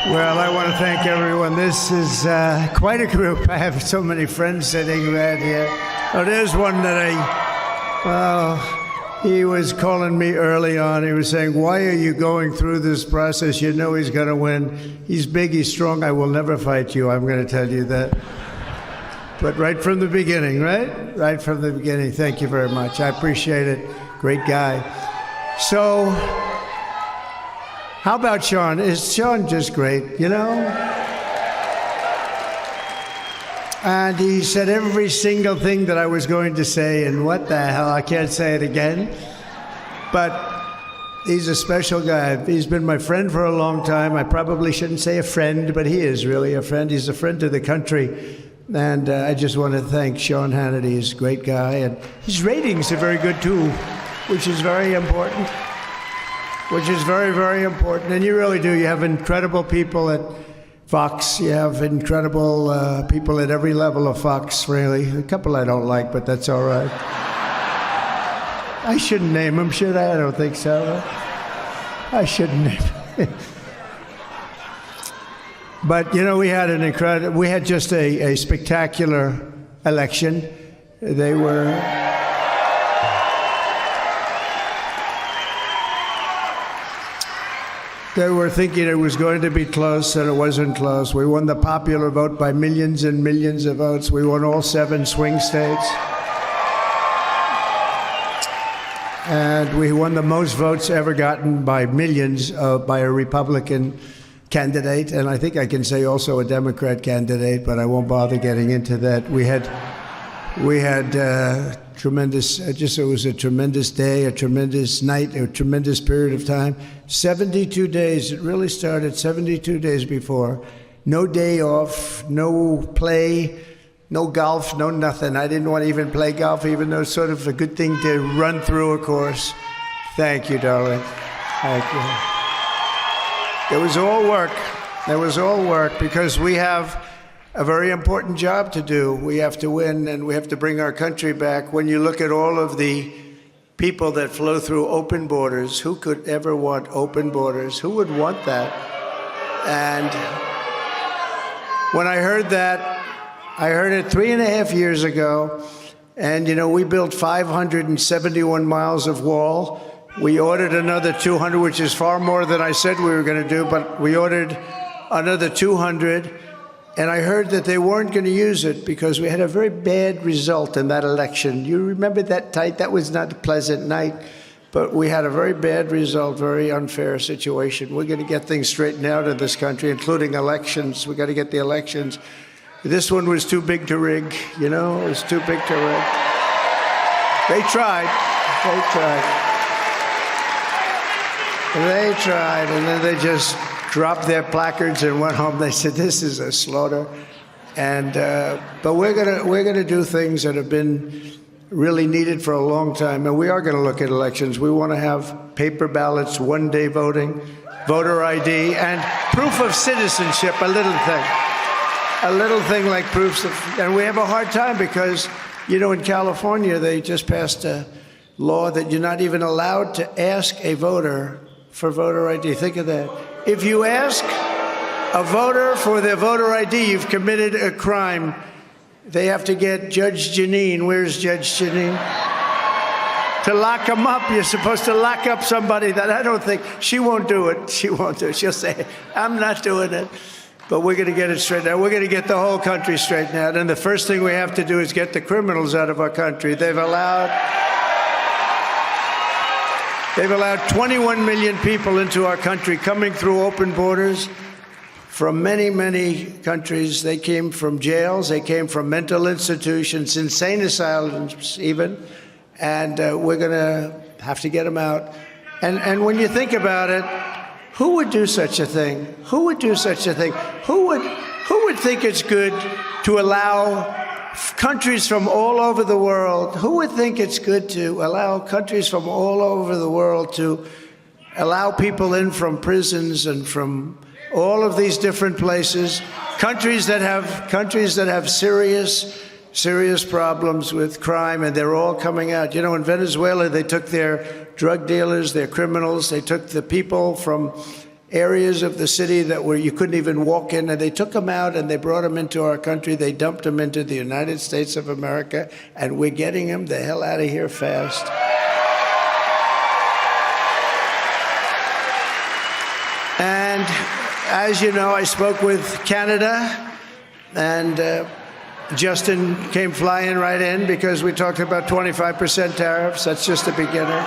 Well, I want to thank everyone. This is quite a group. I have so many friends sitting right here. Oh, there's one that he was calling me early on. He was saying, why are you going through this process? You know he's going to win. He's big, he's strong. I will never fight you. I'm going to tell you that. But right from the beginning, right? Right from the beginning. Thank you very much. I appreciate it. Great guy. So, how about Sean? Is Sean just great, you know? And he said every single thing that I was going to say, and what the hell, I can't say it again. But he's a special guy. He's been my friend for a long time. I probably shouldn't say a friend, but he is really a friend. He's a friend to the country. And I just want to thank Sean Hannity. He's a great guy. And his ratings are very good, too, which is very important. Which is very, very important. And you really do. You have incredible people at Fox. You have incredible people at every level of Fox, really. A couple I don't like, but that's all right. I shouldn't name them, should I? I don't think so. I shouldn't name them. But, you know, we had just a spectacular election. They were thinking it was going to be close, and it wasn't close. We won the popular vote by millions and millions of votes. We won all 7 swing states. And we won the most votes ever gotten by millions by a Republican candidate, and I think I can say also a Democrat candidate, but I won't bother getting into that. We had tremendous, it was a tremendous day, a tremendous night, a tremendous period of time. 72 days, it really started 72 days before. No day off, no play, no golf, no nothing. I didn't want to even play golf, even though it's sort of a good thing to run through a course. Thank you, darling. Thank you. It was all work. It was all work because we have a very important job to do. We have to win, and we have to bring our country back. When you look at all of the people that flow through open borders, who could ever want open borders? Who would want that? And when I heard that, I heard it 3.5 years ago, and, you know, we built 571 miles of wall. We ordered another 200, which is far more than I said we were going to do, but we ordered another 200. And I heard that they weren't going to use it because we had a very bad result in that election. You remember that night? That was not a pleasant night, but we had a very bad result, very unfair situation. We're going to get things straightened out in this country, including elections. We got to get the elections. This one was too big to rig, you know? It was too big to rig. They tried. They tried. They tried, and then they just dropped their placards and went home. They said, "This is a slaughter," and but we're gonna do things that have been really needed for a long time, and we are going to look at elections. We want to have paper ballots, one-day voting, voter ID, and proof of citizenship. A little thing like proofs of, and we have a hard time because, you know, in California they just passed a law that you're not even allowed to ask a voter for voter ID. Think of that. If you ask a voter for their voter ID, you've committed a crime. They have to get Judge Jeanine. Where's Judge Jeanine? To lock them up. You're supposed to lock up somebody that I don't think, she won't do it. She won't do it. She'll say, I'm not doing it. But we're going to get it straightened out. We're going to get the whole country straightened out. And the first thing we have to do is get the criminals out of our country. They've allowed 21 million people into our country coming through open borders from many, many countries. They came from jails. They came from mental institutions, insane asylums even. And we're going to have to get them out. And when you think about it, who would do such a thing? Who would do such a thing? Who would think it's good to allow countries from all over the world, who would think it's good to allow countries from all over the world to allow people in from prisons and from all of these different places, countries that have serious problems with crime, and they're all coming out. You know, in Venezuela, they took their drug dealers, their criminals, they took the people from areas of the city that where you couldn't even walk in, and they took them out and they brought them into our country. They dumped them into the United States of America, and we're getting them the hell out of here fast. And as you know, I spoke with Canada, and Justin came flying right in because we talked about 25% tariffs. That's just a beginner.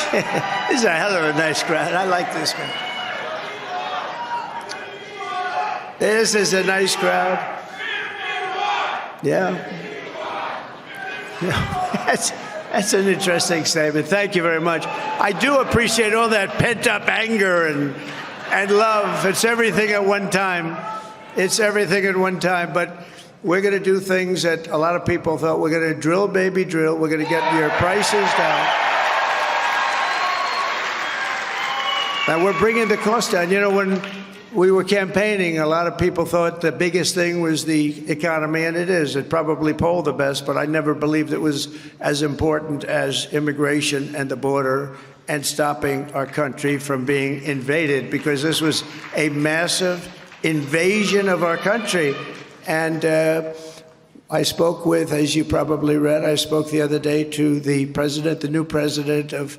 This is a hell of a nice crowd. I like this guy. This is a nice crowd. Yeah. That's an interesting statement. Thank you very much. I do appreciate all that pent-up anger and love. It's everything at one time. It's everything at one time. But we're going to do things that a lot of people thought. We're going to drill, baby, drill. We're going to get your prices down. Now, we're bringing the cost down. You know, when we were campaigning, a lot of people thought the biggest thing was the economy, and it is. It probably polled the best, but I never believed it was as important as immigration and the border and stopping our country from being invaded, because this was a massive invasion of our country. And I spoke with, as you probably read, I spoke the other day to the president, the new president of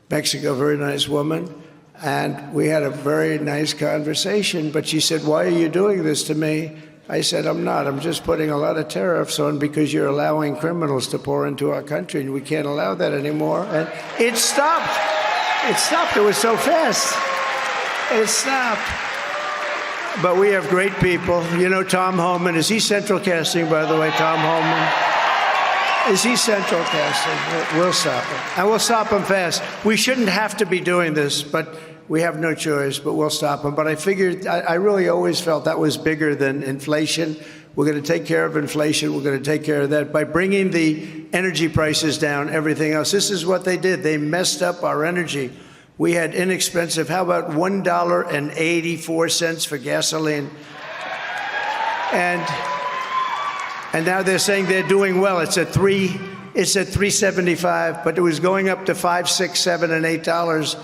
Mexico, a very nice woman. And we had a very nice conversation, but she said, "Why are you doing this to me?" I said, "I'm not. I'm just putting a lot of tariffs on because you're allowing criminals to pour into our country, and we can't allow that anymore." And it stopped. It stopped. It was so fast. It stopped. But we have great people. You know, Tom Homan. Is he Central Casting, by the way, Tom Homan? Is he Central Casting? We'll stop him. And we'll stop him fast. We shouldn't have to be doing this, but we have no choice, but we'll stop him. But I figured, I really always felt that was bigger than inflation. We're going to take care of inflation. We're going to take care of that by bringing the energy prices down, everything else. This is what they did. They messed up our energy. We had inexpensive, how about $1.84 for gasoline? And now they're saying they're doing well. It's at $3.75, but it was going up to $5, $6, $7, and $8,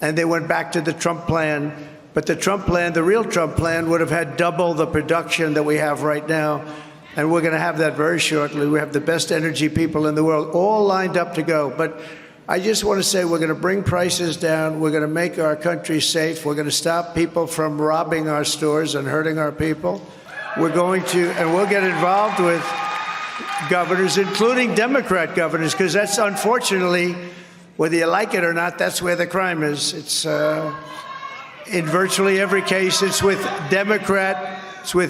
and they went back to the Trump plan. But the Trump plan, the real Trump plan, would have had double the production that we have right now, and we're going to have that very shortly. We have the best energy people in the world, all lined up to go. But I just want to say we're going to bring prices down. We're going to make our country safe. We're going to stop people from robbing our stores and hurting our people. We're going to, and we'll get involved with governors, including Democrat governors, because that's unfortunately, whether you like it or not, that's where the crime is. It's in virtually every case, it's with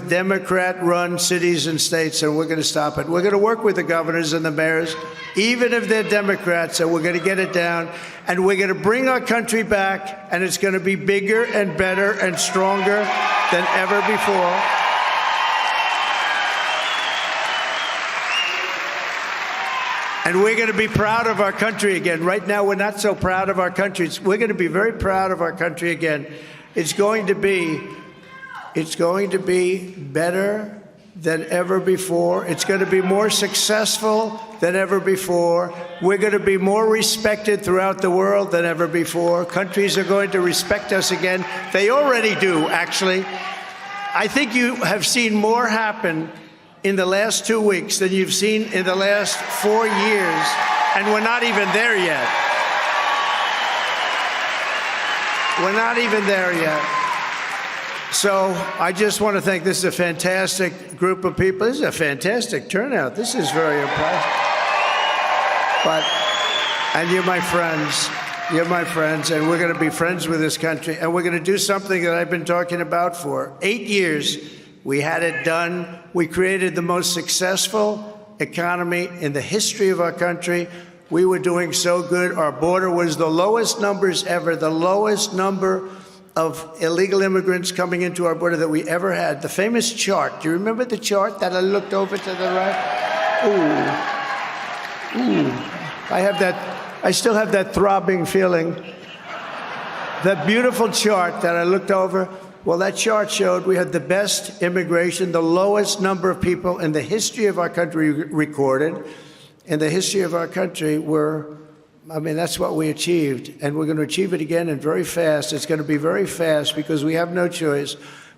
Democrat-run cities and states, and we're going to stop it. We're going to work with the governors and the mayors, even if they're Democrats, and we're going to get it down, and we're going to bring our country back, and it's going to be bigger and better and stronger than ever before. And we're going to be proud of our country again. Right now, we're not so proud of our country. We're going to be very proud of our country again. It's going to be better than ever before. It's going to be more successful than ever before. We're going to be more respected throughout the world than ever before. Countries are going to respect us again. They already do, actually. I think you have seen more happen in the last 2 weeks than you've seen in the last 4 years, and we're not even there yet. We're not even there yet. So I just want to thank, this is a fantastic group of people. This is a fantastic turnout. This is very impressive. And you're my friends. You're my friends, and we're going to be friends with this country, and we're going to do something that I've been talking about for 8 years. We had it done. We created the most successful economy in the history of our country. We were doing so good. Our border was the lowest numbers ever, the lowest number of illegal immigrants coming into our border that we ever had. The famous chart. Do you remember the chart that I looked over to the right? Ooh. I still have that throbbing feeling. That beautiful chart that I looked over. Well, that chart showed we had the best immigration, the lowest number of people in the history of our country recorded. In the history of our country were I mean, that's what we achieved, and we're going to achieve it again and very fast. It's going to be very fast because we have no choice.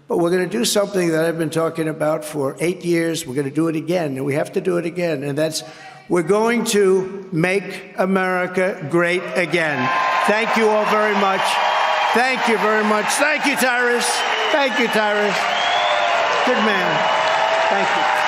But we're going to do something that I've been talking about for 8 years. We're going to do it again, and we have to do it again. And that's, we're going to make America great again. Thank you all very much. Thank you very much. Thank you, Tyrus. Thank you, Tyrus. Good man. Thank you.